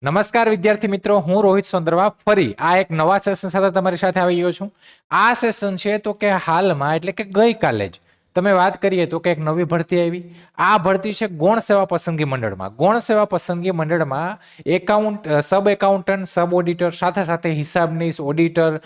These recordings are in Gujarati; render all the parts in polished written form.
નમસ્કાર વિદ્યાર્થી મિત્રો, હું રોહિત સોંદરવા ફરી આ એક નવા સેશન સાથે તમારી સાથે આવી ગયો છું. આ સેશન છે તો કે હાલમાં એટલે કે ગઈકાલે જ તમે વાત કરીએ તો કે એક નવી ભરતી આવી. આ ભરતી છે ગૌણ સેવા પસંદગી મંડળમાં. ગૌણ સેવા પસંદગી મંડળમાં સબ એકાઉન્ટન્ટ, સબ ઓડિટર, સાથે સાથે હિસાબનીશ, ઓડિટર,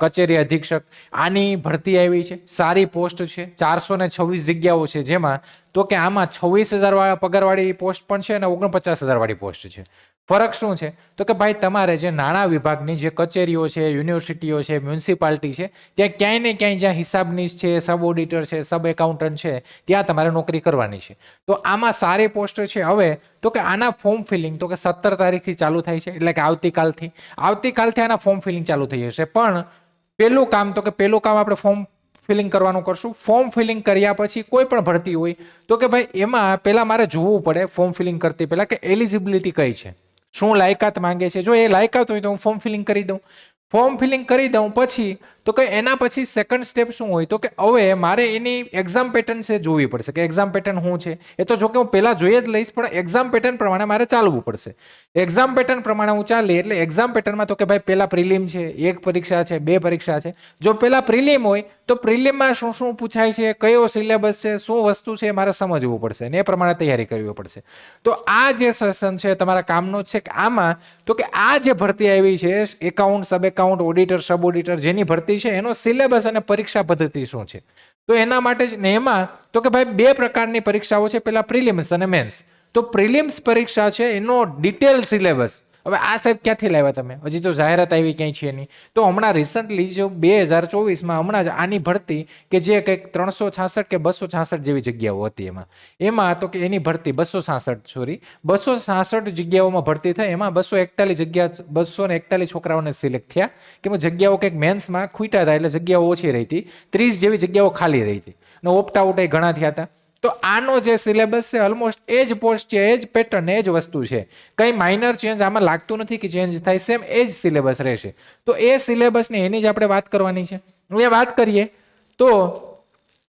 કચેરી અધિક્ષક, આની ભરતી આવી છે. સારી પોસ્ટ છે, 426 જગ્યાઓ છે, જેમાં તો કે આમાં 26,000 પગારવાળી પોસ્ટ પણ છે અને 49,000 વાળી પોસ્ટ છે. ફરક શું છે તો કે ભાઈ તમારે જે નાણાં વિભાગની જે કચેરીઓ છે, યુનિવર્સિટીઓ છે, મ્યુનિસિપાલિટી છે, ત્યાં ક્યાંય ને ક્યાંય જ્યાં હિસાબનીશ છે, સબ ઓડિટર છે, સબ એકાઉન્ટન્ટ છે, ત્યાં તમારે નોકરી કરવાની છે. તો આમાં સારી પોસ્ટ છે. હવે તો કે આના ફોર્મ ફિલિંગ તો કે 17 તારીખથી ચાલુ થાય છે, એટલે કે આવતીકાલથી આના ફોર્મ ફિલિંગ ચાલુ થઈ જશે. પણ પેલું કામ આપણે ફોર્મ ફિલિંગ કરવાનું કરશું. ફોર્મ ફિલિંગ કર્યા પછી કોઈ પણ ભરતી હોય તો કે ભાઈ એમાં પહેલા મારે જોવું પડે ફોર્મ ફિલિંગ કરતી પહેલા કે એલિજિબિલિટી કઈ છે, શું લાયકાત માંગે છે. જો એ લાયકાત હોય તો હું ફોર્મ ફિલિંગ કરી દઉં. પછી તો કે એના પછી સેકન્ડ સ્ટેપ શું હોય તો કે હવે મારે એની એક્ઝામ પેટર્ન છે જોવી પડશે કે એક્ઝામ પેટર્ન શું છે. એ તો જો કે હું પહેલા જોઈ જ લઈશ, પણ એક્ઝામ પેટર્ન પ્રમાણે મારે ચાલવું પડશે. એક્ઝામ પેટર્ન પ્રમાણે હું ચાલી એટલે એક્ઝામ પેટર્નમાં તો કે ભાઈ પહેલા પ્રિલિમ છે, એક પરીક્ષા છે, બે પરીક્ષા છે. જો પહેલા પ્રિલિમ હોય તો પ્રિલિમમાં શું શું પૂછાય છે, કયો સિલેબસ છે, શું વસ્તુ છે, મારે સમજવું પડશે અને એ પ્રમાણે તૈયારી કરવી પડશે. તો આ જે સેશન છે તમારા કામનો છે કે આમાં તો કે આ જે ભરતી આવી છે એકાઉન્ટ, સબ એકાઉન્ટ, ઓડિટર, સબ ઓડિટર, જેની ભરતી છે એનો સિલેબસ અને પરીક્ષા પદ્ધતિ શું છે. તો એના માટે જ ને એમાં તો કે ભાઈ બે પ્રકારની પરીક્ષાઓ છે, પહેલા પ્રિલિમ્સ અને મેન્સ. તો પ્રિલિમ્સ પરીક્ષા છે એનો ડિટેલ સિલેબસ હવે આ સાહેબ ક્યાંથી લાવ્યા તમે? હજી તો જાહેરાત આવી ક્યાંય છે નહીં. તો હમણાં રિસન્ટલી જો 2024માં હમણાં જ આની ભરતી કે જે કંઈક 366 કે 266 જેવી જગ્યાઓ હતી એમાં તો કે એની ભરતી 266 જગ્યાઓમાં ભરતી થઈ. એમાં 241 છોકરાઓને સિલેક્ટ થયા કે જગ્યાઓ કંઈક મેન્સમાં ખૂટ્યા હતા એટલે જગ્યાઓ ઓછી રહી હતી. 30 જેવી જગ્યાઓ ખાલી રહી હતી અને ઓપ્ટ આઉટ એ ઘણા થયા હતા. તો આનો જે સિલેબસ છે ઓલમોસ્ટ એ જ પોસ્ટ છે, એ જ પેટર્ન, એ જ વસ્તુ છે. કઈ માઇનર ચેન્જ આમાં લાગતું નથી કે ચેન્જ થાય, સેમ એ જ સિલેબસ રહેશે. તો એ સિલેબસની એની જ આપણે વાત કરવાની છે. એ વાત કરીએ તો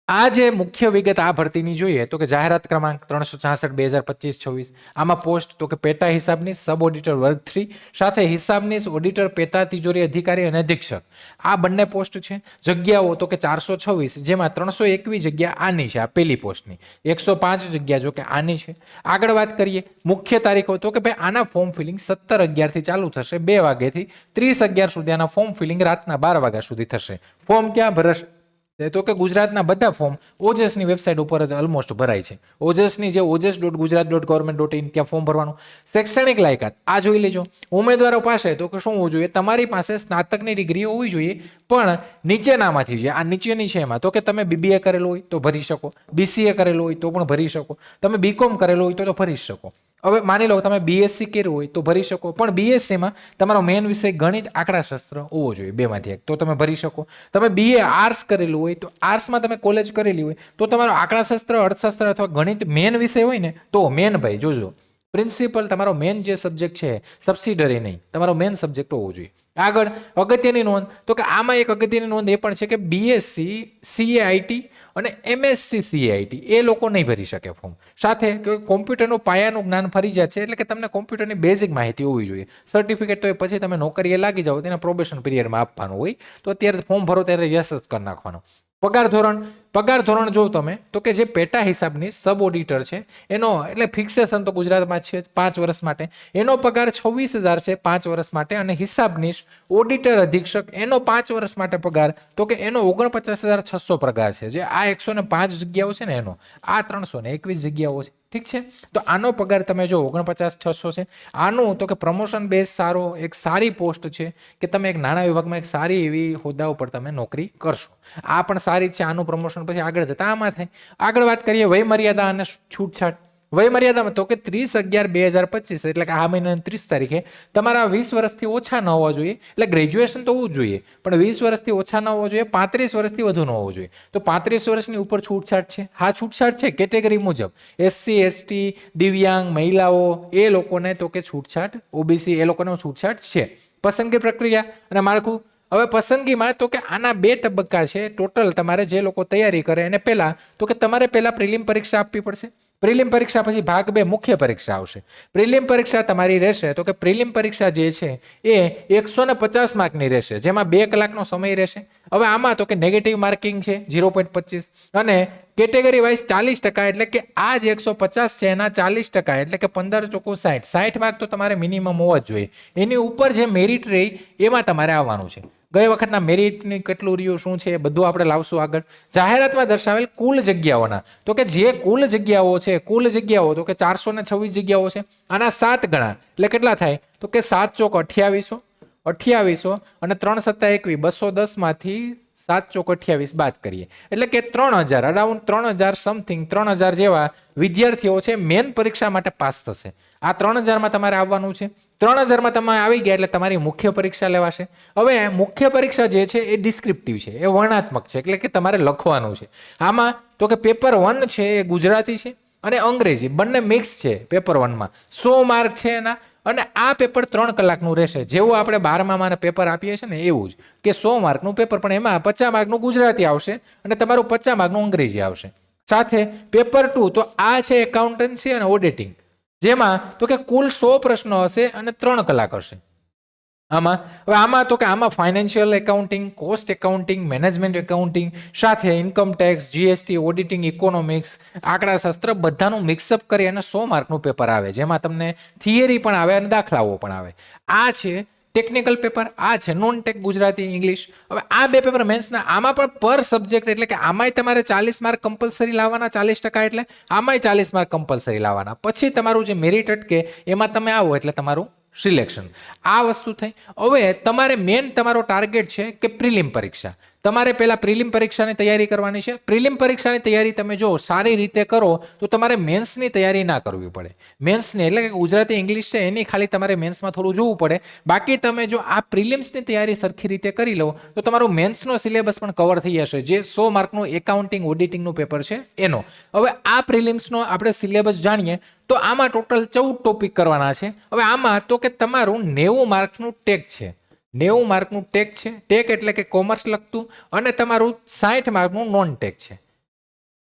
આ જે મુખ્ય વિગત આ ભરતીની જોઈએ તો કે જાહેરાત ક્રમાંક 366/2025-26. આમાં પોસ્ટ તો કે પેટા હિસાબની, સબ ઓડિટર વર્ગ 3, સાથે હિસાબની, ઓડિટર, પેટા તિજોરી અધિકારી અને અધિક્ષક, આ બંને પોસ્ટ છે. જગ્યાઓ તો કે 426, જેમાં 321 જગ્યા આની છે, આ પેલી પોસ્ટની. 105 જગ્યા જો કે આની છે. આગળ વાત કરીએ મુખ્ય તારીખો તો કે ભાઈ આના ફોર્મ ફિલિંગ 17/11 થી ચાલુ થશે, 2 વાગ્યાથી 30/11 સુધી આના ફોર્મ ફિલિંગ રાતના 12 વાગ્યા સુધી થશે. ફોર્મ ક્યાં ભરશે તો કે ગુજરાતના બધા ફોર્મ ઓજસની વેબસાઇટ ઉપર જ ઓલમોસ્ટ ભરાય છે. ઓજસની જે ojas.gujarat.government.in ત્યાં ફોર્મ ભરવાનું. શૈક્ષણિક લાયકાત આ જોઈ લેજો. ઉમેદવારો પાસે તો કે શું હોવું જોઈએ? તમારી પાસે સ્નાતકની ડિગ્રી હોવી જોઈએ, પણ નીચેનામાંથી છે. આ નીચેની છે એમાં તો કે તમે BBA કરેલું હોય તો ભરી શકો, BCA કરેલું હોય તો પણ ભરી શકો, તમે BCom કરેલું હોય તો ભરી શકો. હવે માની લો તમે BSc કર્યું હોય તો ભરી શકો, પણ BScમાં તમારો મેઇન વિષય ગણિત, આંકડાશાસ્ત્ર હોવો જોઈએ, બેમાંથી એક, તો તમે ભરી શકો. તમે BA આર્ટ્સ કરેલું હોય તો આર્ટ્સમાં તમે કોલેજ કરેલી હોય તો તમારો આંકડાશાસ્ત્ર, અર્થશાસ્ત્ર અથવા ગણિત મેઇન વિષય હોય ને તો મેઇન ભાઈ જોજો પ્રિન્સિપલ તમારો મેઇન જે સબ્જેક્ટ છે, સબસિડરી નહીં, તમારો મેઇન સબ્જેક્ટ હોવો જોઈએ. આગળ અગત્યની નોંધ તો કે આમાં એક અગત્યની નોંધ એ પણ છે કે BSc CAIT અને MSc CAIT એ લોકો નહીં ભરી શકે ફોર્મ. સાથે કોમ્પ્યુટરનું પાયાનું જ્ઞાન ફરજિયાત છે, એટલે કે તમને કોમ્પ્યુટરની બેઝિક માહિતી હોવી જોઈએ. સર્ટિફિકેટ તો એ પછી તમે નોકરીએ લાગી જાઓ તેના પ્રોબેશન પીરિયડમાં આપવાનું હોય, તો અત્યારે ફોર્મ ભરો ત્યારે યસ જ કરી નાખવાનો. પગાર ધોરણ જો તમે તો કે જે પેટા હિસાબની સબ ઓડિટર છે એનો એટલે ફિક્સેશન તો ગુજરાતમાં છે 5 વર્ષ માટે, એનો પગાર 26,000 છે 5 વર્ષ માટે. અને હિસાબની, ઓડિટર, અધિક્ષક એનો 5 વર્ષ માટે પગાર તો કે એનો 49,600 પગાર છે. જે આ 105 જગ્યાઓ છે ને એનો આ 321 જગ્યાઓ છે. ઠીક છે, તો આનો પગાર તમે જો 49,600 છે. આનું તો કે પ્રમોશન બેઝ સારો, એક સારી પોસ્ટ છે કે તમે એક નાના વિભાગમાં એક સારી એવી હોદ્દા ઉપર તમે નોકરી કરશો. આ પણ સારી છે. આનું પ્રમોશન પછી આગળ જતા આમાં થાય. આગળ વાત કરીએ વય મર્યાદા અને છૂટછાટ. વય મર્યાદામાં તો કે 30/11/2025 એટલે કે આ મહિનાની 30 તારીખે તમારા 20 વર્ષથી ઓછા ન હોવા જોઈએ, એટલે ગ્રેજ્યુએશન તો હોવું જ જોઈએ, પણ 20 વર્ષથી ઓછા ન હોવા જોઈએ, 35 વર્ષથી વધુ ન હોવું જોઈએ. તો 35 વર્ષની ઉપર છૂટછાટ છે. હા છૂટછાટ છે કેટેગરી મુજબ. SC ST, દિવ્યાંગ, મહિલાઓ એ લોકોને તો કે છૂટછાટ, OBC એ લોકોને છૂટછાટ છે. પસંદગી પ્રક્રિયા અને માળખું. હવે પસંદગીમાં તો કે આના 2 તબક્કા છે ટોટલ. તમારે જે લોકો તૈયારી કરે એને પહેલા તો કે તમારે પહેલા પ્રિલિમ પરીક્ષા આપવી પડશે. પ્રિલિમ પરીક્ષા પછી ભાગ 2 મુખ્ય પરીક્ષા આવશે. પ્રિલિમ પરીક્ષા તમારી રહેશે તો કે પ્રિલિમ પરીક્ષા જે છે એ 150 માર્કની રહેશે, જેમાં 2 કલાકનો સમય રહેશે. હવે આમાં તો કે નેગેટિવ માર્કિંગ છે 0.25 અને કેટેગરી વાઇઝ 40%, એટલે કે આ જે 150 છે એના 40%, એટલે કે 15 ચોકો 60. 60 માર્ક તો તમારે મિનિમમ હોવા જ જોઈએ. એની ઉપર જે મેરિટ રહી એમાં તમારે આવવાનું છે. ગઈ વખતના મેરિટની કેટલું રહ્યું શું છે એ બધું આપણે લાવશું આગળ. જાહેરાતમાં દર્શાવેલ કુલ જગ્યાઓના તો કે જે કુલ જગ્યાઓ છે, કુલ જગ્યાઓ તો કે 426 જગ્યાઓ છે, આના 7 ગણા એટલે કેટલા થાય તો કે 7 ચોક 2800 અને 3 સત્તા 21, 210 માંથી 7 ચોક 28 બાદ કરીએ એટલે કે 3000, અરાઉન્ડ 3000 સમથિંગ 3000 જેવા વિદ્યાર્થીઓ છે મેન પરીક્ષા માટે પાસ થશે. આ 3000 માં તમારે આવવાનું છે. 3000 માં તમે આવી ગયા એટલે તમારી મુખ્ય પરીક્ષા લેવાશે. હવે મુખ્ય પરીક્ષા જે છે એ ડિસ્ક્રિપ્ટિવ છે, એ વર્ણનાત્મક છે, એટલે કે તમારે લખવાનું છે. આમાં તો કે પેપર 1 છે એ ગુજરાતી છે અને અંગ્રેજી બંને મિક્સ છે. પેપર 1 માં 100 માર્ક છે એના, અને આ પેપર 3 કલાકનું રહેશે. જેવું આપણે 12માં પેપર આપીએ છીએ ને એવું જ કે 100 માર્કનું પેપર, પણ એમાં 50 માર્કનું ગુજરાતી આવશે અને તમારું 50 માર્કનું અંગ્રેજી આવશે. સાથે પેપર 2 તો આ છે એકાઉન્ટન્સી અને ઓડિટિંગ, જેમાં તો કે કુલ 100 પ્રશ્નો હશે અને 3 કલાક હશે. આમાં તો કે આમાં financial accounting, cost accounting, management accounting, સાથે income tax, GST, auditing, economics, આંકડાશાસ્ત્ર બધાનું મિક્સઅપ કરી અને 100 માર્કનું પેપર આવે, જેમાં તમને થિયરી પણ આવે અને દાખલાઓ પણ આવે. આ છે ટેકનિકલ પેપર, આ છે નોન ટેક ગુજરાતી ઇંગ્લિશ. હવે આ 2 પેપર મેન્સના, આમાં પણ પર સબ્જેક્ટ એટલે કે આમાંય તમારે 40 માર્ક કમ્પલસરી લાવવાના, 40%, એટલે આમાંય 40 માર્ક કમ્પલસરી લાવવાના. પછી તમારું જે મેરિટ અટકે એમાં તમે આવો એટલે તમારું સિલેક્શન. આ વસ્તુ થઈ. હવે તમારે મેન તમારો ટાર્ગેટ છે કે પ્રિલિમ પરીક્ષા. તમારે પહેલા પ્રિલિમ પરીક્ષાની તૈયારી કરવાની છે. પ્રિલિમ પરીક્ષાની તૈયારી તમે જો સારી રીતે કરો તો તમારે મેન્સની તૈયારી ના કરવી પડે. મેન્સની એટલે કે ગુજરાતી ઇંગ્લિશ છે એની ખાલી તમારે મેન્સમાં થોડું જોવું પડે. બાકી તમે જો આ પ્રિલિમ્સની તૈયારી સરખી રીતે કરી લો તો તમારું મેન્સનો સિલેબસ પણ કવર થઈ જશે, જે 100 માર્કનું એકાઉન્ટિંગ ઓડિટિંગનું પેપર છે એનો. હવે આ પ્રિલિમ્સનો આપણે સિલેબસ જાણીએ તો આમાં ટોટલ 14 ટોપિક કરવાના છે. હવે આમાં તો કે તમારું 90 માર્કનું ટેક છે, 90 માર્કનું ટેક છે. ટેક એટલે કે કોમર્સ લગતું, અને તમારું 60 માર્કનું નોન ટેક છે.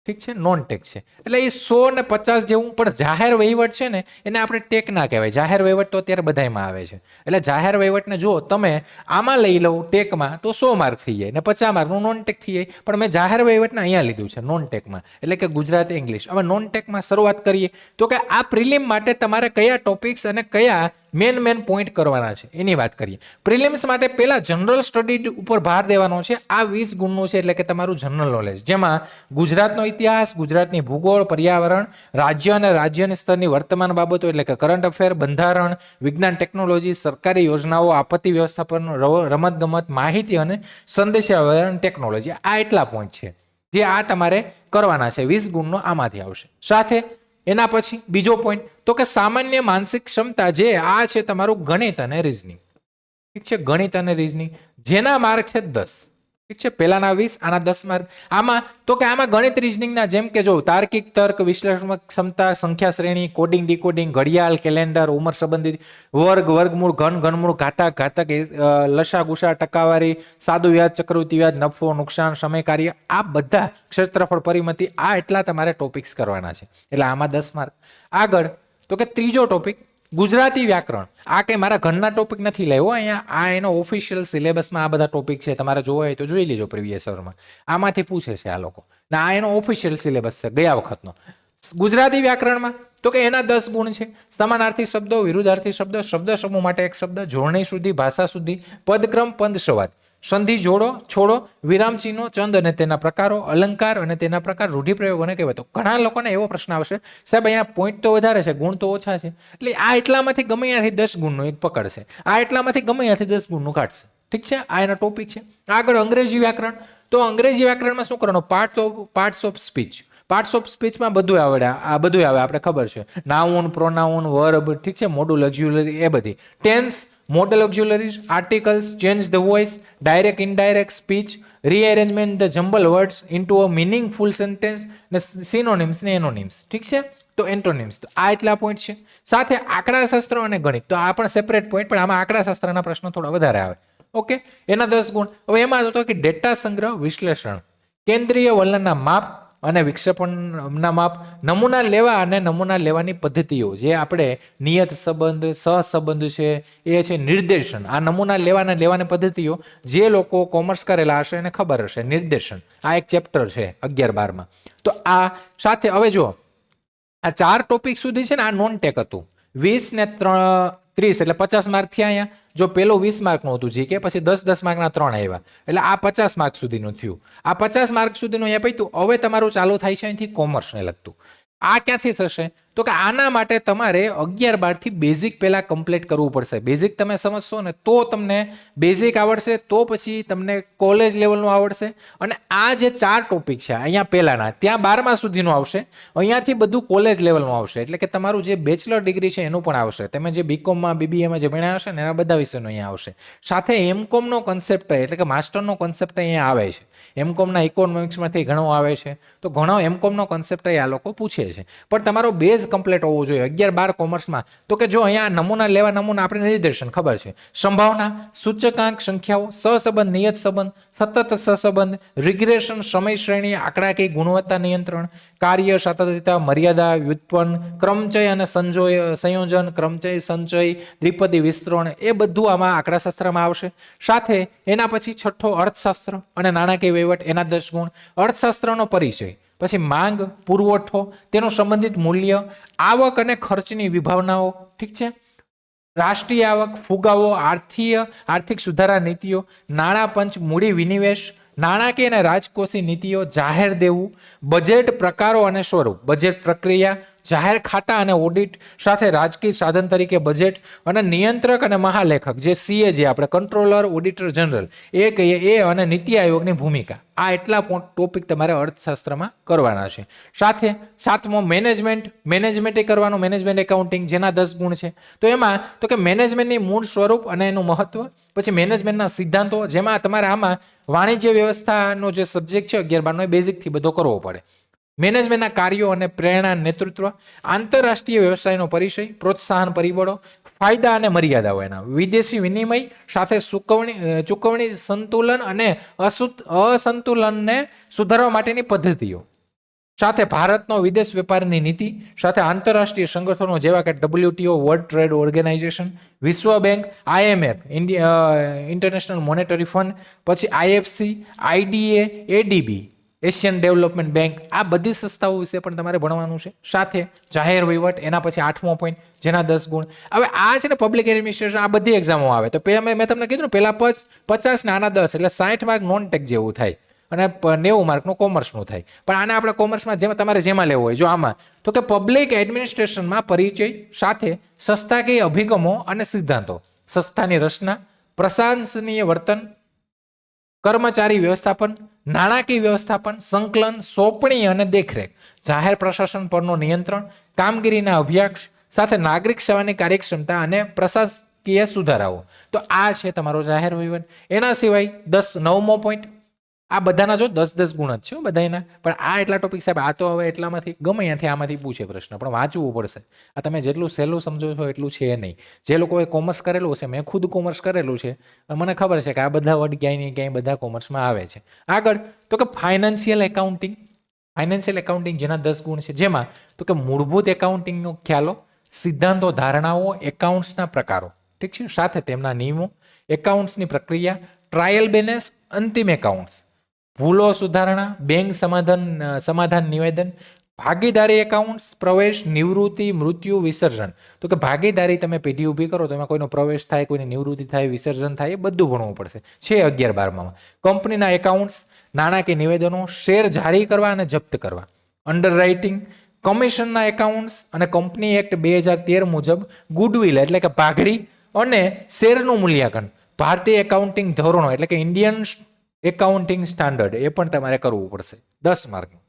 ઠીક છે, નોન ટેક છે એટલે એ 100 ને 50 જેવું. પણ જાહેર વહીવટ છે ને એને આપણે ટેક ના કહેવાય. જાહેર વહીવટ તો અત્યારે બધામાં આવે છે, એટલે જાહેર વહીવટને જો તમે આમાં લઈ લો ટેકમાં તો 100 માર્ક થઈ જાય ને 50 માર્કનું નોન ટેક થઈ જાય. પણ મેં જાહેર વહીવટને અહીંયા લીધું છે નોન ટેકમાં, એટલે કે ગુજરાતી ઇંગ્લિશ. હવે નોન ટેકમાં શરૂઆત કરીએ તો કે આ પ્રિલિમ માટે તમારે કયા ટોપિક્સ અને કયા મેન પોઈન્ટ કરવાના છે એની વાત કરીએ. પ્રિલિમ્સ માટે પહેલા જનરલ સ્ટડી ઉપર ભાર દેવાનો છે. આ 20 ગુણનું છે, એટલે કે તમારું જનરલ નોલેજ, જેમાં ગુજરાતનો ઇતિહાસ, ગુજરાતની ભૂગોળ, પર્યાવરણ, રાજ્ય અને રાજ્યની સ્તરની વર્તમાન બાબતો એટલે કે કરંટ અફેર, બંધારણ, વિજ્ઞાન ટેકનોલોજી, સરકારી યોજનાઓ, આપત્તિ વ્યવસ્થાપન, રમતગમત, માહિતી અને સંદેશાવ્યવહાર ટેકનોલોજી. આ એટલા પોઈન્ટ છે જે આ તમારે કરવાના છે. 20 ગુણનો આમાંથી આવશે. સાથે એના પછી બીજો પોઈન્ટ તો કે સામાન્ય માનસિક ક્ષમતા, જે આ છે તમારું ગણિત અને રીઝનિંગ. ઠીક છે, ગણિત અને રીઝનિંગ, જેના માર્ક છે 10. ઠીક છે, પહેલાના 20, આના 10 માર્ક. આમાં તો કે આમાં ગણિત રીઝનિંગના જેમ કે જો તાર્કિક તર્ક, વિશ્લેષણાત્મક ક્ષમતા, સંખ્યા શ્રેણી, કોડિંગ ડીકોડિંગ, ઘડિયાળ, કેલેન્ડર, ઉંમર સંબંધિત, વર્ગ, વર્ગમૂળ, ઘન, ઘનમૂળ, ઘાતક, લસા ગુસા, ટકાવારી, સાદું વ્યાજ, ચક્રવૃદ્ધિ વ્યાજ, નફો નુકસાન, સમય કાર્ય, આ બધા, ક્ષેત્રફળ, પરિમિતિ, આ એટલા તમારે ટોપિક્સ કરવાના છે. એટલે આમાં 10 માર્ક. આગળ તો કે ત્રીજો ટોપિક ગુજરાતી વ્યાકરણ. આ કઈ મારા ઘરના ટોપિક નથી લેવો અહીંયા, આ એનો ઓફિશિયલ સિલેબસમાં આ બધા ટોપિક છે. તમારે જોવા હોય તો જોઈ લેજો પ્રીવિયસ યરમાં, આમાંથી પૂછે છે આ લોકો. ને આ એનો ઓફિશિયલ સિલેબસ છે ગયા વખતનો. ગુજરાતી વ્યાકરણમાં તો કે એના 10 ગુણ છે. સમાનાર્થી શબ્દો, વિરુદ્ધાર્થી શબ્દો, શબ્દ સમૂહ માટે એક શબ્દ, જોડણી શુદ્ધિ, ભાષા શુદ્ધિ, પદક્રમ, પદ સંવાદ, સંધિ, જોડો, છોડો, વિરામ ચિહ્નો, છંદ અને તેના પ્રકારો, અલંકાર અને તેના પ્રકાર, રૂઢિપ્રયોગ અને કહેવતો. ઘણા લોકોને એવો પ્રશ્ન આવશે, સાહેબ અહીંયા પોઈન્ટ તો વધારે છે, ગુણ તો ઓછા છે, એટલે આ એટલામાંથી ગમે ત્યાંથી 10 ગુણનું એક પકડશે, આ એટલામાંથી ગમે ત્યાંથી 10 ગુણનું કાઢશે. ઠીક છે, આ એનો ટોપિક છે. આગળ અંગ્રેજી વ્યાકરણ. તો અંગ્રેજી વ્યાકરણમાં શું કરવાનું? Parts of speech. Parts of સ્પીચમાં બધું આવડે, આ બધું આવે, આપણે ખબર છે. નાઉન, પ્રોનાઉન, વર્બ, ઠીક છે, મોડુલ, ઓક્ઝિલરી, એ બધી. Tense, modal, auxiliaries, articles, change the voice, direct indirect speech, rearrangement the jumble words into a meaningful sentence, ને સિનોનિમ્સ ને એનોનિમ્સ. ઠીક છે, તો એન્ટોનિમ્સ. તો આ એટલા પોઈન્ટ છે. સાથે આંકડાશાસ્ત્ર અને ગણિત, તો આ પણ સેપરેટ પોઈન્ટ, પણ આમાં આંકડાશાસ્ત્રના પ્રશ્નો થોડા વધારે આવે. ઓકે, એના 10 ગુણ. હવે એમાં તો કે ડેટા સંગ્રહ, વિશ્લેષણ, કેન્દ્રીય વલણના માપ અને વિક્ષેપણના માપ, નમૂના લેવા અને નમૂના લેવાની પદ્ધતિઓ, જે આપણે નિયત સંબંધ, સહસંબંધ છે, એ છે નિર્દેશન. આ નમૂના લેવાની પદ્ધતિઓ જે લોકો કોમર્સ કરેલા હશે એને ખબર હશે. નિર્દેશન આ એક ચેપ્ટર છે 11-12 તો આ સાથે હવે જો આ 4 ટોપિક સુધી છે ને આ નોન ટેક હતું. 20 ને 30 એટલે 50 માર્ક થયા. અહીંયા જો પેલું 20 માર્કનું હતું જીકે, પછી 10 માર્કના 3 આવ્યા, એટલે આ 50 માર્ક સુધીનું થયું. આ 50 માર્ક સુધીનું અહીંયા પૈતું. હવે તમારું ચાલુ થાય છે અહીંથી કોમર્સને લગતું. આ ક્યાંથી થશે? તો કે આના માટે તમારે 11-12 થી બેઝિક પહેલા કમ્પ્લીટ કરવું પડશે. બેઝિક તમે સમજશો ને તો તમને બેઝિક આવડશે, તો પછી તમને કોલેજ લેવલનું આવડશે. અને આ જે 4 ટોપિક છે અહીંયા પહેલાના, ત્યાં 12મા સુધીનું આવશે, અહીંયાથી બધું કોલેજ લેવલનું આવશે. એટલે કે તમારું જે બેચલર ડિગ્રી છે એનું પણ આવશે. તમે જે બીકોમમાં, બીબીએમાં જે ભણ્યા હશે ને એના બધા વિષયનું અહીંયા આવશે. સાથે એમકોમનો કોન્સેપ્ટ એટલે કે માસ્ટરનો કોન્સેપ્ટ અહીંયા આવે છે. એમકોમના ઇકોનોમિક્સમાંથી ઘણો આવે છે, તો ઘણો એમકોમનો કોન્સેપ્ટ આ લોકો પૂછે છે. પણ તમારો બેઝ કમ્પ્લીટ હોવું જોઈએ 11-12 કોમર્સમાં. તો કે જો અહીંયા નમૂના લેવા, નમૂના આપણે નિર્દેશન ખબર છે, સંભાવના, સૂચકાંક સંખ્યાઓ, સહસંબંધ, નિયત સંબંધ, સતત સહસંબંધ, રિગ્રેશન, સમય શ્રેણી, આંકડાકીય ગુણવત્તા નિયંત્રણ, કાર્ય, સાતત્યતા, મર્યાદા, વ્યુત્પન્ન, ક્રમચય અને સંયોજન, ક્રમચય, સંચય, દ્વિપદી વિસ્તરણ, એ બધું આમાં આંકડાશાસ્ત્રમાં આવશે. સાથે એના પછી છઠ્ઠો અર્થશાસ્ત્ર અને નાણાકીય વહીવટ, એના 10 ગુણ. અર્થશાસ્ત્રનો પરિચય, પછી માંગ, પુરવઠો, તેનું સંબંધિત મૂલ્ય, આવક અને ખર્ચની વિભાવનાઓ, ઠીક છે, રાષ્ટ્રીય આવક, ફુગાવો, આર્થિક સુધારા નીતિઓ, નાણાં પંચ, મૂડી વિનિવેશ, નાણાકીય અને રાજકોષી નીતિઓ, જાહેર દેવું, બજેટ પ્રકારો અને સ્વરૂપ, બજેટ પ્રક્રિયા, જાહેર ખાતા અને ઓડિટ, સાથે રાજકીય સાધન તરીકે બજેટ, અને નિયંત્રક અને મહાલેખક જે સીએ, જે આપણે કંટ્રોલર, ઓડિટર જનરલ એ કહીએ, એ અને નીતિ આયોગની ભૂમિકા. આ એટલા ટોપિક તમારે અર્થશાસ્ત્રમાં કરવાના છે. સાથે 7મો મેનેજમેન્ટ કરવાનું, મેનેજમેન્ટ એકાઉન્ટિંગ, જેના 10 ગુણ છે. તો એમાં તો કે મેનેજમેન્ટની મૂળ સ્વરૂપ અને એનું મહત્વ, પછી મેનેજમેન્ટના સિદ્ધાંતો, જેમાં તમારે આમાં વાણિજ્ય વ્યવસ્થાનો જે સબ્જેક્ટ છે 11-12 બેઝિકથી બધો કરવો પડે. મેનેજમેન્ટના કાર્યો અને પ્રેરણા, નેતૃત્વ, આંતરરાષ્ટ્રીય વ્યવસાયનો પરિચય, પ્રોત્સાહન પરિબળો, ફાયદા અને મર્યાદાઓ, એના વિદેશી વિનિમય, સાથે ચૂકવણી સંતુલન અને અસંતુલનને સુધારવા માટેની પદ્ધતિઓ, સાથે ભારતનો વિદેશ વેપારની નીતિ, સાથે આંતરરાષ્ટ્રીય સંગઠનો જેવા કે WTO, વર્લ્ડ ટ્રેડ ઓર્ગેનાઇઝેશન, વિશ્વ bank, IMF, international monetary fund, પછી IFC, IDA, ADB, Asian development bank, આ બધી સંસ્થાઓ વિશે પણ તમારે ભણવાનું છે. સાથે જાહેર વહીવટ, એના પછી 8મો પોઈન્ટ, જેના 10 ગુણ. હવે આ છે ને પબ્લિક એડમિનિસ્ટ્રેશન, આ બધી એક્ઝામો આવે. તો મેં તમને કીધું ને પેલા 50 ને આના 10 એટલે 60 માર્ક નોન ટેક જેવું થાય અને 90 માર્કનું કોમર્સનું થાય. પણ આને આપણે કોમર્સમાં જેમાં લેવો હોય, જો આમાં તો કે પબ્લિક એડમિનિસ્ટ્રેશનમાં પરિચય, સાથે સંસ્થાકીય અભિગમો અને સિદ્ધાંતો, સંસ્થાની રચના, પ્રશાસનીય વર્તન, કર્મચારી વ્યવસ્થાપન, નાણાકીય વ્યવસ્થાપન, સંકલન, સોંપણી અને દેખરેખ, જાહેર પ્રશાસન પરનો નિયંત્રણ, કામગીરીના અભ્યાસ, સાથે નાગરિક સેવાની કાર્યક્ષમતા અને પ્રશાસકીય સુધારાઓ. તો આ છે તમારો જાહેર વહીવટ. એના સિવાય 9મો પોઈન્ટ, આ બધાના જો 10 ગુણ જ છે બધાના. પણ આ એટલા ટોપિક સાહેબ, આ તો હવે એટલામાંથી ગમે ત્યાંથી આમાંથી પૂછે પ્રશ્ન, પણ વાંચવું પડશે. આ તમે જેટલું સહેલું સમજો છો એટલું છે નહીં. જે લોકોએ કોમર્સ કરેલું છે, મેં ખુદ કોમર્સ કરેલું છે, મને ખબર છે કે આ બધા વર્ડ ક્યાંય ને ક્યાંય બધા કોમર્સમાં આવે છે. આગળ તો કે ફાઇનાન્શિયલ એકાઉન્ટિંગ જેના 10 ગુણ છે, જેમાં તો કે મૂળભૂત એકાઉન્ટિંગનો ખ્યાલો, સિદ્ધાંતો, ધારણાઓ, એકાઉન્ટ્સના પ્રકારો, ઠીક છે, સાથે તેમના નિયમો, એકાઉન્ટ્સની પ્રક્રિયા, ટ્રાયલ બેલેન્સ, અંતિમ એકાઉન્ટ્સ, ભૂલો સુધારણા, બેંક સમાધાન નિવેદન, ભાગીદારી એકાઉન્ટ્સ, પ્રવેશ, નિવૃત્તિ, મૃત્યુ, વિસર્જન. તો કે ભાગીદારી તમે પેઢી ઊભી કરો તો એમાં કોઈનો પ્રવેશ થાય, કોઈની નિવૃત્તિ થાય, વિસર્જન થાય, એ બધું ભણવું પડશે. છે 11-12માં. કંપનીના એકાઉન્ટ્સ, નાણાકીય નિવેદનો, શેર જારી કરવા અને જપ્ત કરવા, અંડરરાઇટિંગ, કમિશનના એકાઉન્ટ્સ અને કંપની એક્ટ 2013 મુજબ ગુડવિલ એટલે કે પાઘડી અને શેરનું મૂલ્યાંકન, ભારતીય એકાઉન્ટિંગ ધોરણો એટલે કે ઇન્ડિયન એકાઉન્ટિંગ સ્ટાન્ડર્ડ, એ પણ તમારે કરવું પડશે 10 માર્કનું.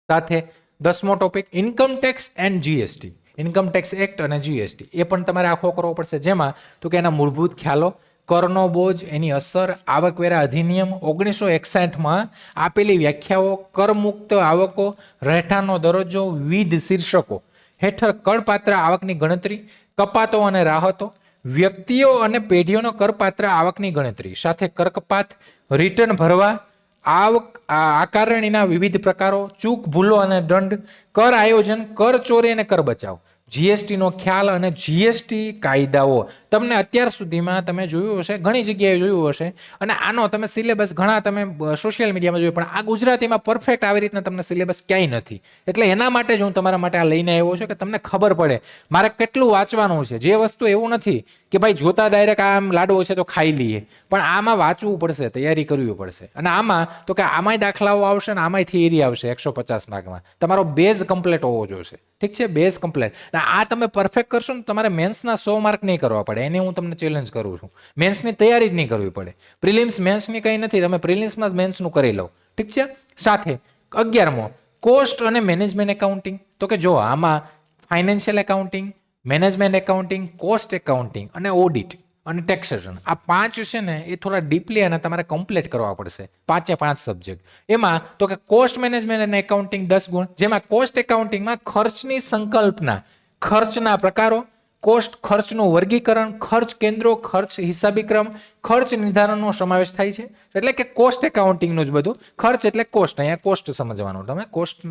સાથે 10મો topic income tax and GST, income tax act અને GST, એ પણ તમારે આખો કરવો પડશે. જેમાં તો કે એના મૂળભૂત ખ્યાલો, કરનો બોજ, એની અસર, આવકવેરા અધિનિયમ 1961માં આપેલી વ્યાખ્યાઓ, કરમુક્ત આવકો, રહેઠાણનો દરજ્જો, વિવિધ શીર્ષકો હેઠળ કરપાત્ર આવકની ગણતરી, કપાતો અને રાહતો, વ્યક્તિઓ અને પેઢીઓનો કરપાત્ર આવકની ગણતરી, સાથે કરકપાત, રિટર્ન ભરવા, આકારણીના વિવિધ પ્રકારો, ચૂક ભૂલો અને દંડ, કર આયોજન, કર ચોરી અને કર બચાવ, જીએસટી નો ખ્યાલ અને જીએસટી કાયદાઓ. તમને અત્યાર સુધીમાં તમે જોયું હશે, ઘણી જગ્યાએ જોયું હશે, અને આનો તમે સિલેબસ ઘણા તમે સોશિયલ મીડિયામાં જોયું, પણ આ ગુજરાતીમાં પરફેક્ટ આવી રીતના તમને સિલેબસ ક્યાંય નથી. એટલે એના માટે જ હું તમારા માટે આ લઈને આવ્યો છું કે તમને ખબર પડે મારે કેટલું વાંચવાનું છે. જે વસ્તુ એવું નથી કે ભાઈ જોતા ડાયરેક્ટ આમ લાડવો છે તો ખાઈ લઈએ, પણ આમાં વાંચવું પડશે, તૈયારી કરવી પડશે. અને આમાં તો કે આમાંય દાખલાઓ આવશે ને આમાંય થિયરી આવશે 150 માર્કમાં. તમારો બેઝ કમ્પ્લીટ હોવો જોઈએ. ઠીક છે, બેઝ કમ્પ્લીટ. આ તમે પરફેક્ટ કરશો ને તમારે મેન્સના 100 માર્ક નહીં કરવા પડે, એની હું તમને ચેલેન્જ કરું છું. મેન્સની તૈયારી જ નહીં કરવી પડે. પ્રિલિમ્સ મેન્સની કંઈ નથી, તમે પ્રિલિમ્સમાં જ મેન્સનું કરી લો. ઠીક છે. સાથે 11મો કોસ્ટ અને મેનેજમેન્ટ એકાઉન્ટિંગ. તો કે જો આમાં financial accounting, management accounting, cost accounting અને ઓડિટ અને ટેક્સેશન, આ 5 છે ને એ થોડા ડીપલી અને તમારે કમ્પ્લીટ કરવા પડશે. 5 સબ્જેક્ટ. એમાં તો કે કોસ્ટ મેનેજમેન્ટ અને એકાઉન્ટિંગ 10 ગુણ, જેમાં કોસ્ટ એકાઉન્ટિંગમાં ખર્ચની સંકલ્પના, ખર્ચના પ્રકારો, કોસ્ટ ખર્ચનું વર્ગીકરણ, ખર્ચ કેન્દ્રો, ખર્ચ હિસાબીક્રમ, ખર્ચ નિર્ધારણનો સમાવેશ થાય છે. એટલે કે કોસ્ટ એકાઉન્ટિંગનું જ બધું. ખર્ચ એટલે કોસ્ટ, અહીંયા કોસ્ટ સમજવાનું તમે, કોસ્ટ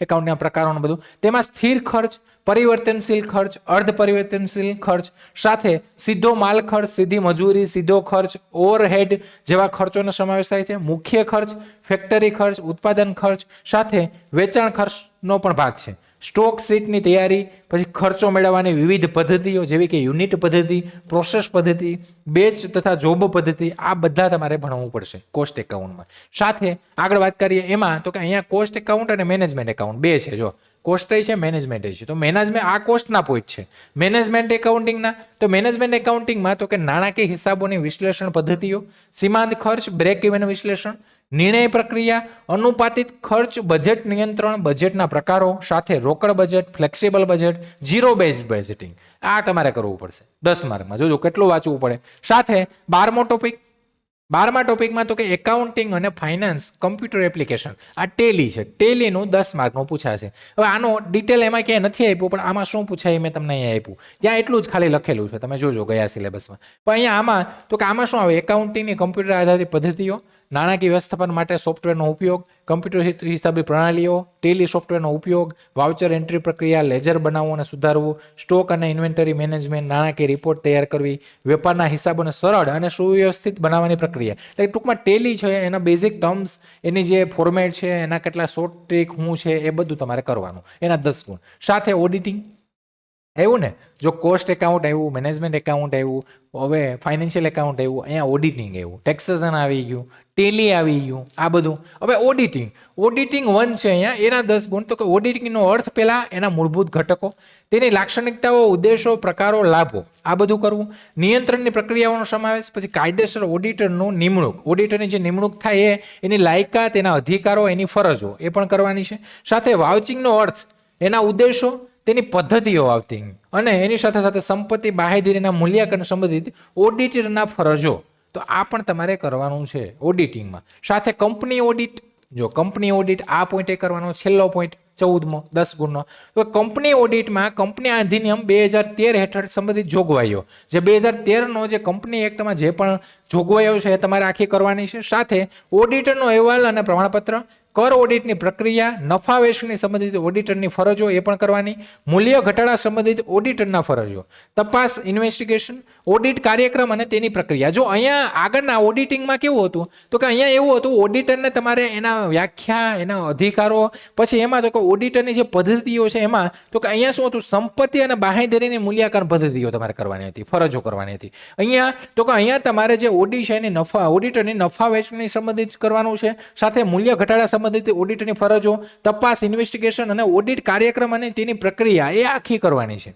એકાઉન્ટિંગના પ્રકારોનું બધું. તેમાં સ્થિર ખર્ચ, પરિવર્તનશીલ ખર્ચ, અર્ધ પરિવર્તનશીલ ખર્ચ, સાથે સીધો માલ ખર્ચ, સીધી મજૂરી, સીધો ખર્ચ, ઓવરહેડ જેવા ખર્ચોનો સમાવેશ થાય છે. મુખ્ય ખર્ચ, ફેક્ટરી ખર્ચ, ઉત્પાદન ખર્ચ, સાથે વેચાણ ખર્ચનો પણ ભાગ છે. સ્ટોક સીટની તૈયારી, પછી ખર્ચો મેળવવાની વિવિધ પદ્ધતિઓ જેવી કે યુનિટ પદ્ધતિ, પ્રોસેસ પદ્ધતિ, બેચ તથા જોબ પદ્ધતિ, આ બધા તમારે ભણવું પડશે કોસ્ટ એકાઉન્ટમાં. સાથે આગળ વાત કરીએ એમાં તો કે અહીંયા કોસ્ટ એકાઉન્ટ અને મેનેજમેન્ટ એકાઉન્ટ બે છે. જો કોસ્ટ છે, મેનેજમેન્ટ છે. તો મેનેજમેન્ટ આ કોસ્ટના પોઈન્ટ છે. મેનેજમેન્ટ એકાઉન્ટિંગના તો મેનેજમેન્ટ એકાઉન્ટિંગમાં તો કે નાણાકીય હિસાબોની વિશ્લેષણ પદ્ધતિઓ, સીમાંત ખર્ચ, બ્રેક ઇવન વિશ્લેષણ, નિર્ણય પ્રક્રિયા, અનુપાતિત ખર્ચ, બજેટ નિયંત્રણ, બજેટના પ્રકારો, સાથે રોકડ budget, flexible budget, zero based budgeting, આ તમારે કરવું પડશે 10 માર્કમાં. જોજો કેટલું વાંચવું પડે. સાથે 12મા ટોપિકમાં તો કે એકાઉન્ટિંગ અને ફાઇનાન્સ કમ્પ્યુટર એપ્લિકેશન, આ ટેલી છે. ટેલીનું 10 માર્કનું પૂછાશે. હવે આનો ડિટેલ એમાં ક્યાંય નથી આપ્યું, પણ આમાં શું પૂછાય મેં તમને અહીંયા આપ્યું. ત્યાં એટલું જ ખાલી લખેલું છે, તમે જોજો ગયા સિલેબસમાં. પણ અહીંયા આમાં તો કે આમાં શું આવે, એકાઉન્ટિંગની કમ્પ્યુટર આધારિત પદ્ધતિઓ, નાણાકીય વ્યવસ્થાપન માટે સોફ્ટવેરનો ઉપયોગ, કમ્પ્યુટર હિસાબી પ્રણાલીઓ, ટેલી સોફ્ટવેરનો ઉપયોગ, વાઉચર એન્ટ્રી પ્રક્રિયા, લેજર બનાવવું અને સુધારવું, સ્ટોક અને ઇન્વેન્ટરી મેનેજમેન્ટ, નાણાકીય રિપોર્ટ તૈયાર કરવી, વેપારના હિસાબોને સરળ અને સુવ્યવસ્થિત બનાવવાની પ્રક્રિયા. એટલે ટૂંકમાં ટેલી છે એના બેઝિક ટર્મ્સ, એની જે ફોર્મેટ છે, એના કેટલા શોર્ટ ટ્રીક શું છે એ બધું તમારે કરવાનું. એના 10 ગુણ. સાથે ઓડિટિંગ આવ્યું ને, જો કોસ્ટ એકાઉન્ટ આવ્યું, મેનેજમેન્ટ એકાઉન્ટ આવ્યું, હવે ફાઇનાન્શિયલ એકાઉન્ટ આવ્યું, અહીંયા ઓડિટિંગ આવ્યું, ટેક્સેશન આવી ગયું, ટેલી આવી ગયું, આ બધું. હવે ઓડિટિંગ 1 છે અહીંયા, એના 10 ગુણ. તો કે ઓડિટિંગનો અર્થ પહેલા એના મૂળભૂત ઘટકો, તેની લાક્ષણિકતાઓ, ઉદ્દેશો, પ્રકારો, લાભો, આ બધું કરવું. નિયંત્રણની પ્રક્રિયાઓનો સમાવેશ, પછી કાયદેસર ઓડિટરનું નિમણૂક, ઓડિટરની જે નિમણૂક થાય એની લાયકાત, એના અધિકારો, એની ફરજો એ પણ કરવાની છે. સાથે વાઉચિંગનો અર્થ, એના ઉદ્દેશો, તેની પદ્ધતિઓ આવતી, અને એની સાથે સાથે સંપત્તિ બાહેધરીના મૂલ્યાંકન સંબંધિત ઓડિટરના ફરજો, તો આ પણ તમારે કરવાનું છે ઓડિટિંગમાં. સાથે કંપની ઓડિટ, જો કંપની ઓડિટ આ પોઈન્ટ એ કરવાનો. છેલ્લો પોઈન્ટ 14મો 10 ગુણનો, તો કંપની ઓડિટમાં કંપની અધિનિયમ 2013 હેઠળ સંબંધિત જોગવાઈઓ, જે 2013નો જે કંપની એક્ટમાં જે પણ જોગવાઈઓ છે એ તમારે આખી કરવાની છે. સાથે ઓડિટરનો અહેવાલ અને પ્રમાણપત્ર, કર ઓડિટની પ્રક્રિયા, નફા વેચણી સંબંધિત ઓડિટરની ફરજો એ પણ કરવાની, મૂલ્ય ઘટાડા સંબંધિત ઓડિટરના ફરજો, તપાસ ઇન્વેસ્ટિગેશન, ઓડિટ કાર્યક્રમ અને તેની પ્રક્રિયા. જો અહીંયા આગળના ઓડિટિંગમાં કેવું હતું તો કે અહીંયા એવું હતું, ઓડિટરને તમારે એના વ્યાખ્યા, એના અધિકારો, પછી એમાં તો કે ઓડિટરની જે પદ્ધતિઓ છે એમાં તો કે અહીંયા શું હતું, સંપત્તિ અને બાહેધરીની મૂલ્યાંકન પદ્ધતિઓ તમારે કરવાની હતી, ફરજો કરવાની હતી. અહીંયા તો કે અહીંયા તમારે જે ઓડિટ છે એની ઓડિટરની નફા વેચણી સંબંધિત કરવાનું છે. સાથે મૂલ્ય ઘટાડા સંબંધિત ઓડિટની ફરજો, તપાસ ઇન્વેસ્ટિગેશન અને ઓડિટ કાર્યક્રમ અને તેની પ્રક્રિયા એ આખી કરવાની છે.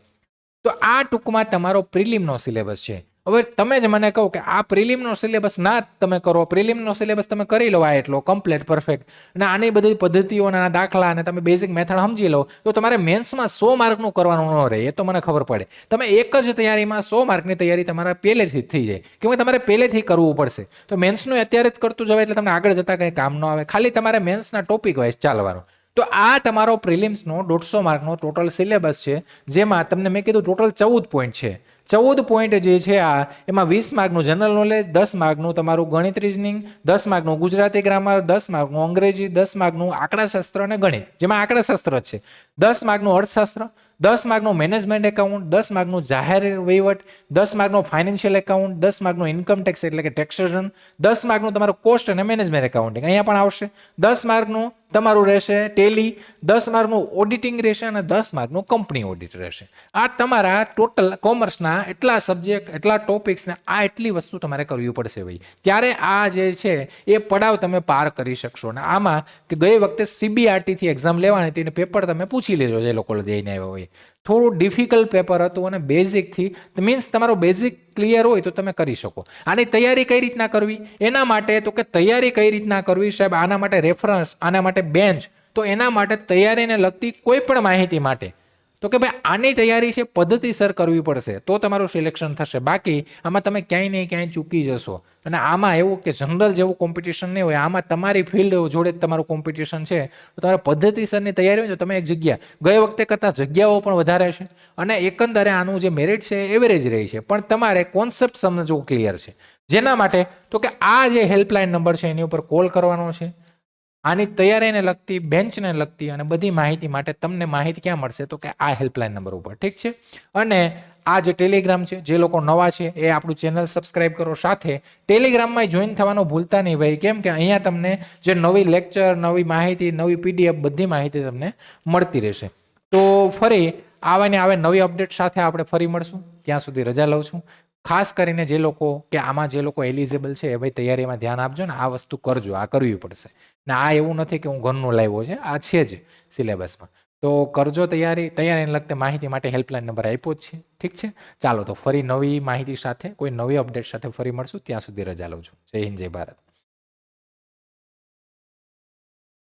તો આ ટૂંકમાં તમારો પ્રિલિમનો સિલેબસ છે. હવે તમે જ મને કહો કે આ પ્રિલિમનો સિલેબસ ના તમે કરો, પ્રિલિમનો સિલેબસ તમે કરી લો આ એટલો કમ્પ્લીટ પરફેક્ટ, અને આની બધી પદ્ધતિઓ અને દાખલા અને તમે બેઝિક મેથડ સમજી લો, તો તમારે મેન્સમાં 100 માર્કનું કરવાનું ન રહે. એ તો મને ખબર પડે. તમે એક જ તૈયારીમાં 100 માર્કની તૈયારી તમારા પહેલેથી જ થઈ જાય, કેમ કે તમારે પહેલેથી કરવું પડશે. તો મેન્સનું અત્યારે જ કરતું જવાય, એટલે તમને આગળ જતા કંઈ કામ ન આવે. ખાલી તમારે મેન્સના ટોપિક વાઇઝ ચાલવાનું. તો આ તમારો પ્રિલિમ્સનો 150 માર્કનો ટોટલ સિલેબસ છે, જેમાં તમને મેં કીધું ટોટલ 14 પોઈન્ટ છે. 14 પોઈન્ટ જે છે આ એમાં 20 માર્કનું જનરલ નોલેજ, 10 માર્કનું તમારું ગણિત રીઝનિંગ, 10 માર્કનું ગુજરાતી ગ્રામર, 10 માર્કનું અંગ્રેજી, 10 માર્કનું આંકડાશાસ્ત્ર અને ગણિત, જેમાં આંકડાશાસ્ત્ર જ છે, 10 માર્કનું અર્થશાસ્ત્ર, 10 માર્કનું મેનેજમેન્ટ એકાઉન્ટ, 10 માર્કનું જાહેર વહીવટ, 10 માર્કનું ફાઇનાન્શિયલ એકાઉન્ટ, 10 માર્કનું ઇન્કમ ટેક્સ એટલે કે ટેક્સેશન, 10 માર્કનું તમારું કોસ્ટ અને મેનેજમેન્ટ એકાઉન્ટિંગ અહીંયા પણ આવશે, 10 માર્કનું તમારું રહેશે ટેલી, 10 માર્કનું ઓડિટિંગ રહેશે અને 10 માર્કનું કંપની ઓડિટ રહેશે. આ તમારા ટોટલ કોમર્સના એટલા સબ્જેક્ટ, એટલા ટોપિક્સને આ એટલી વસ્તુ તમારે કરવી પડશે ભાઈ, ત્યારે આ જે છે એ પડાવ તમે પાર કરી શકશો. અને આમાં કે ગઈ વખતે CBRT થી એક્ઝામ લેવાની હતી, પેપર તમે પૂછી લેજો જે લોકો જઈને આવ્યા હોય, થોડું ડિફિકલ્ટ પેપર હતું અને બેઝિકથી મીન્સ તમારો બેઝિક ક્લિયર હોય તો તમે કરી શકો. આની તૈયારી કઈ રીતના કરવી એના માટે, તો કે તૈયારી કઈ રીતના કરવી સાહેબ, આના માટે રેફરન્સ, આના માટે બેન્ચ, તો એના માટે તૈયારીને લગતી કોઈ પણ માહિતી માટે તો કે ભાઈ આની તૈયારી છે પદ્ધતિસર કરવી પડશે તો તમારું સિલેક્શન થશે. બાકી આમાં તમે ક્યાંય નહીં ક્યાંય ચૂકી જશો. અને આમાં એવું કે જનરલ જેવું કોમ્પિટિશન નહીં હોય, આમાં તમારી ફિલ્ડ જોડે જ તમારું કોમ્પિટિશન છે. તો તમારે પદ્ધતિસરની તૈયારી હોય તો તમે એક જગ્યા ગઈ વખતે કરતાં જગ્યાઓ પણ વધારે છે અને એકંદરે આનું જે મેરિટ છે એવરેજ રહી છે, પણ તમારે કોન્સેપ્ટ સમજવું ક્લિયર છે. જેના માટે તો કે આ જે હેલ્પલાઇન નંબર છે એની ઉપર કોલ કરવાનો છે. આની તૈયારીને લગતી, બેન્ચને લગતી અને બધી માહિતી માટે તમને માહિતી ક્યાં મળશે તો કે આ હેલ્પલાઇન નંબર ઉપર, ઠીક છે. અને આ જે ટેલિગ્રામ છે, જે લોકો નવા છે એ આપણું ચેનલ સબસ્ક્રાઇબ કરો, સાથે ટેલિગ્રામમાં જોઈન થવાનું ભૂલતા નહીં ભાઈ, કેમ કે અહીંયા તમને જે નવી લેક્ચર, નવી માહિતી, નવી PDF બધી માહિતી તમને મળતી રહેશે. તો ફરી આવે નવી અપડેટ સાથે આપણે ફરી મળશું. ત્યાં સુધી રજા લઉં છું. ખાસ કરીને જે લોકો કે આમાં જે લોકો એલિજિબલ છે એ ભાઈ તૈયારીમાં ધ્યાન આપજો ને આ વસ્તુ કરજો, આ કરવી પડશે. ને આ એવું નથી કે હું ઘરનું લાવ્યો છે, આ છે જ સિલેબસમાં. તો કરજો તૈયારી. તૈયારીને લગતી માહિતી માટે હેલ્પલાઇન નંબર આપ્યો જ છે, ઠીક છે. ચાલો તો ફરી નવી માહિતી સાથે, કોઈ નવી અપડેટ સાથે ફરી મળશું. ત્યાં સુધી રજા લઉં છું. જય હિન્દ, જય ભારત.